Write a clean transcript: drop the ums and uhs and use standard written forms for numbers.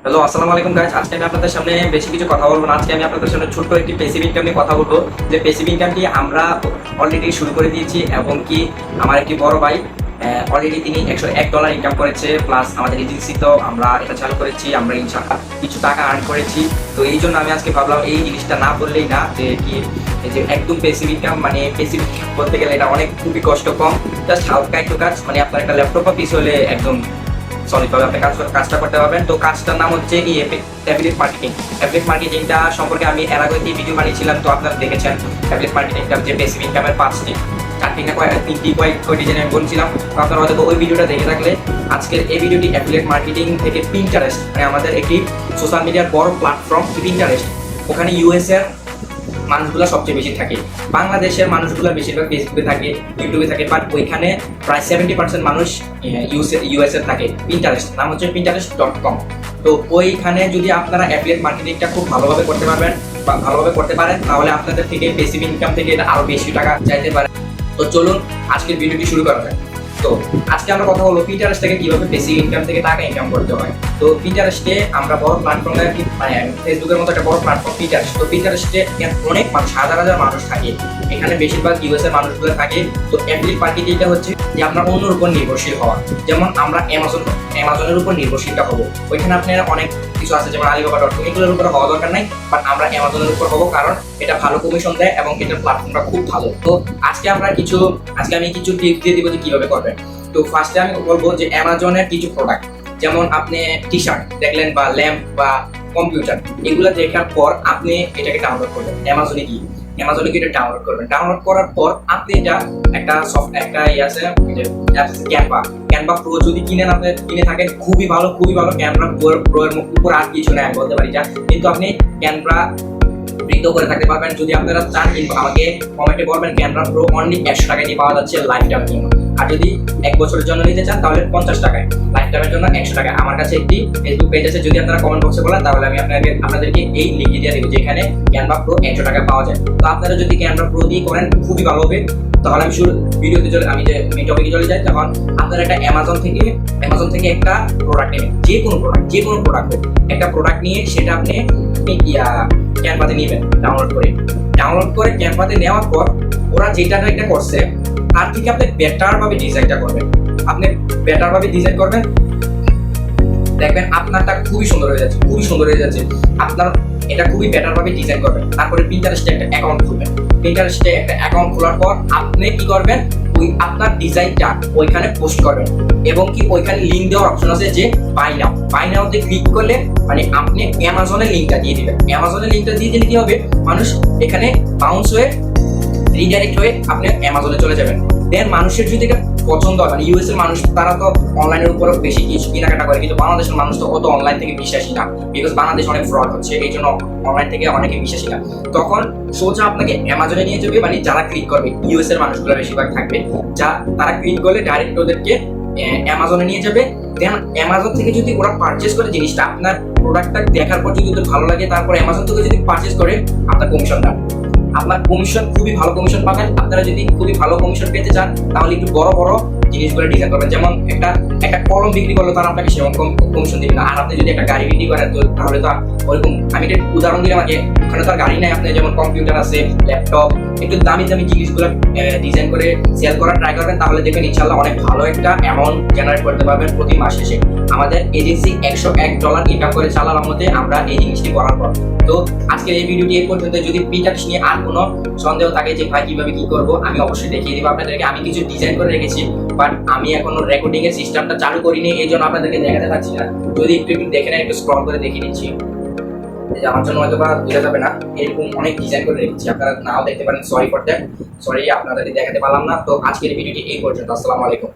Hello, আসসালামু আলাইকুম guys. আজকে আমি আপনাদের সামনে বেশি কিছু কথা বলবো না। আজকে আমি আপনাদের সামনে ছোট্ট একটি প্যাসিভ ইনকাম নিয়ে কথা বলবো। যে প্যাসিভ ইনকামটি আমরা অলরেডি শুরু করে দিয়েছি এবং কি আমার একটি বড় ভাই অলরেডি তিনি $101 ইনকাম করেছে। প্লাস আমাদের এজেন্সি তো আমরা এটা চালু করেছি, আমরা ইনশাআল্লাহ কিছু টাকা আর্ন করেছি। তো এই জন্য আমি আজকে ভাবলাম এই জিনিসটা না বললেই না, যে কি এই যে একদম প্যাসিভ ইনকাম, মানে প্যাসিভ ইনকাম বলতে গেলে এটা অনেক খুবই কষ্ট কম। জাস্ট হালকা একটু কাজ, মানে আপনার একটা ল্যাপটপ বা পিসি হলে একদম সলিডভাবে আপনি কাজটা করতে পারবেন। তো কাজটার নাম হচ্ছে কি অ্যাফিলিয়েট মার্কেটিং। অ্যাফিলিয়েট মার্কেটিংটা সম্পর্কে আমি এর আগে একটি ভিডিও বানিয়েছিলাম, তো আপনারা দেখেছেন। অ্যাফিলিয়েট মার্কেটিংটা যে প্যাসিভ ইনকামের 5টি 4টি না তিনটি কয়টি জেনে আমি বলছিলাম। তো আপনারা হয়তো ওই ভিডিওটা দেখে থাকলে আজকের এই ভিডিওটি অ্যাফিলিয়েট মার্কেটিং থেকে পিন্টারেস্ট, মানে আমাদের একটি সোশ্যাল মিডিয়ার বড় প্ল্যাটফর্ম পিন্টারেস্ট। ওখানে ইউএস এর মানুষগুলো সবচেয়ে বেশি থাকে, বাংলাদেশের মানুষগুলো বেশিরভাগ ফেসবুকে থাকে, ইউটিউবে থাকে, বাট ওইখানে প্রায় 70% মানুষ ইউএসএ থাকে। পিন্টারেস্ট নাম হচ্ছে pinterest.com। তো ওইখানে যদি আপনারা অ্যাফিলিয়েট মার্কেটিংটা খুব ভালোভাবে করতে পারবেন বা ভালোভাবে করতে পারেন, তাহলে আপনাদের থেকে প্যাসিভ ইনকাম থেকে এটা আরো বেশি টাকা চাইতে পারে। তো চলুন আজকের ভিডিওটি শুরু করা যাক। তো আজকে আমরা কথা বলবো পিন্টারেস্ট থেকে কিভাবে প্যাসিভ ইনকাম থেকে টাকা ইনকাম করতে হয়। তো পিন্টারেস্টে আমরা বড় প্ল্যাটফর্মে, মানে ফেসবুকের মতো একটা বড় প্ল্যাটফর্ম পিন্টারেস্ট। তো পিন্টারেস্টে অনেক মানুষ, হাজার হাজার মানুষ থাকে, এখানে বেশিরভাগ ইউএস এর মানুষগুলো থাকে। তো অ্যাফিলিয়েট মার্কেটিংটা হচ্ছে যে আপনার অন্যের উপর নির্ভরশীল হওয়া। যেমন আমরা অ্যামাজনের উপর নির্ভরশীলটা হবো। ওইখানে আপনার অনেক কিছু আছে, যেমন আলিবাবা.com, এগুলোর উপর হওয়া দরকার নাই, বাট আমরা অ্যামাজনের উপর হবো, কারণ এটা ভালো কমিশন দেয় এবং এটার প্ল্যাটফর্মটা খুব ভালো। তো আজকে আমি কিছু টিপস দিয়ে দিব যে কিভাবে করবেন। তো ফার্স্টে আমি বলবো যে অ্যামাজনের কিছু প্রোডাক্ট, যেমন আপনি টি শার্ট দেখলেন বা ল্যাম্প বা কম্পিউটার, এগুলো দেখার পর আপনি এটাকে ডাউনলোড করবেন। অ্যামাজনে গিয়ে এটা ডাউনলোড করবেন। ডাউনলোড করার পর আপনি এটা একটা আছে ক্যানভা প্রো যদি কিনে থাকেন, খুবই ভালো ক্যানভা প্রো এর উপর আর কিছু না বলতে পারি যা, কিন্তু আপনি ক্যানভা বৃদ্ধ করে থাকতে পারবেন। যদি আপনারা চান, কিন্তু আমাকে কমেন্টে বলবেন ক্যানভা প্রো অনলি 100 টাকায় নিয়ে পাওয়া যাচ্ছে লাইফ টাইমের জন্য। আর যদি 1 বছরের জন্য নিতে চান তাহলে 50 টাকায়, লাইফ টাইমের জন্য 100 টাকা। আমার কাছে একটি ফেসবুক পেজ আছে, যদি আপনারা কমেন্ট বক্সে বলেন তাহলে আমি আপনাদেরকে এই লিঙ্ক দিয়ে দেবো যেখানে ক্যানভা প্রো 100 টাকা পাওয়া যায়। তো আপনারা যদি ক্যানভা প্রো দিয়ে করেন খুবই ভালো হবে। তাহলে আমি ভিডিওতে আমি টপিকে চলে যাই। তখন আপনারা একটা অ্যামাজন থেকে একটা প্রোডাক্ট নেবেন, যে কোনো প্রোডাক্ট হোক, একটা প্রোডাক্ট নিয়ে সেটা আপনি ক্যানভাতে নেবেন। ডাউনলোড করে ক্যানভাতে নেওয়ার পর ওরা যেটা করছে তার থেকে আপনি বেটার ভাবে ডিজাইনটা করবেন। দেখবেন আপনারটা খুবই সুন্দর হয়ে যাচ্ছে। আপনার এটা খুবই বেটার ভাবে ডিজাইন করবেন। তারপরে পিন্টারেস্টে একটা অ্যাকাউন্ট খুলবেন। খোলার পর আপনি কি করবেন, ওই আপনার ডিজাইনটা ওইখানে পোস্ট করবেন, এবং কি ওইখানে লিঙ্ক দেওয়ার অপশন আছে যে বাই নাওতে ক্লিক করলে, মানে আপনি অ্যামাজনের লিঙ্কটা দিয়ে দিবেন। অ্যামাজনের লিঙ্কটা দিয়ে দিলে কি হবে, মানুষ এখানে বাউন্স হয়ে রিডাইরেক্ট হয়ে আপনি অ্যামাজনে চলে যাবেন। দেন মানুষের যদি এটা পছন্দ হয়, মানে ইউএস এর মানুষ তারা তো অনলাইনের উপর বেশি কিছু কেনাকাটা করে, কিন্তু বাংলাদেশের মানুষ তো অত অনলাইন থেকে বিশ্বাসী না, বিকজ বাংলাদেশ অনেক ফ্রড হচ্ছে, এই জন্য অনলাইন থেকে অনেকে বিশ্বাসী না। তখন সোজা আপনাকে অ্যামাজনে নিয়ে যাবে, মানে যারা ক্লিক করবে ইউএস এর মানুষগুলো বেশিরভাগ থাকবে, তারা ক্লিক করলে ডাইরেক্ট ওদেরকে অ্যামাজনে নিয়ে যাবে। দেন অ্যামাজন থেকে যদি ওরা পারচেস করে জিনিসটা, আপনার প্রোডাক্টটা দেখার পর যদি ওদের ভালো লাগে, তারপর অ্যামাজন থেকে যদি পারচেস করে, আপনার কমিশন খুবই ভালো কমিশন পাবেন। আপনারা যদি খুবই ভালো কমিশন পেতে চান তাহলে একটু বড় জিনিসগুলো ডিজাইন করবেন। যেমন একটা কলম বিক্রি করলে তারা আপনাকে সেরকম কমিশন দিবে না। আর আপনি যদি একটা গাড়ি বিক্রি করেন তাহলে তো ওরকম, আমি একটা উদাহরণ দিলাম আগে, ওখানে তো আর গাড়ি নাই, আপনি যেমন কম্পিউটার আছে, ল্যাপটপ, একটু দামি জিনিসগুলো ডিজাইন করে সেল করার ট্রাই করবেন, তাহলে দেখবেন ইনশাল্লাহ অনেক ভালো একটা অ্যামাউন্ট জেনারেট করতে পারবেন প্রতি মাস শেষে। আমাদের এজেন্সি $101 ইনকাম করে চালার মধ্যে আমরা এই জিনিসটি করার পর। তো আজকের এই ভিডিওটি এই পর্যন্ত। যদি পিন্টারেস্ট নিয়ে আর কোনো সন্দেহ থাকে যে ভাই কিভাবে কি করবো, আমি অবশ্যই দেখিয়ে দিব আপনাদেরকে। আমি কিছু ডিজাইন করে রেখেছি, বাট আমি এখনো রেকর্ডিং এর সিস্টেমটা চালু করিনি, এই জন্য আপনাদেরকে দেখাতে পারছি না। যদি একটু দেখে নেন, একটু স্ক্রল করে দেখিয়ে দিচ্ছি, আমার জন্য হয়তো বা বোঝা যাবে না, এরকম অনেক ডিজাইন করে রেখেছি, আপনারা নাও দেখতে পারেন। সরি আপনাদেরকে দেখাতে পারলাম না। তো আজকের ভিডিওটি এই পর্যন্ত। আসসালামু আলাইকুম।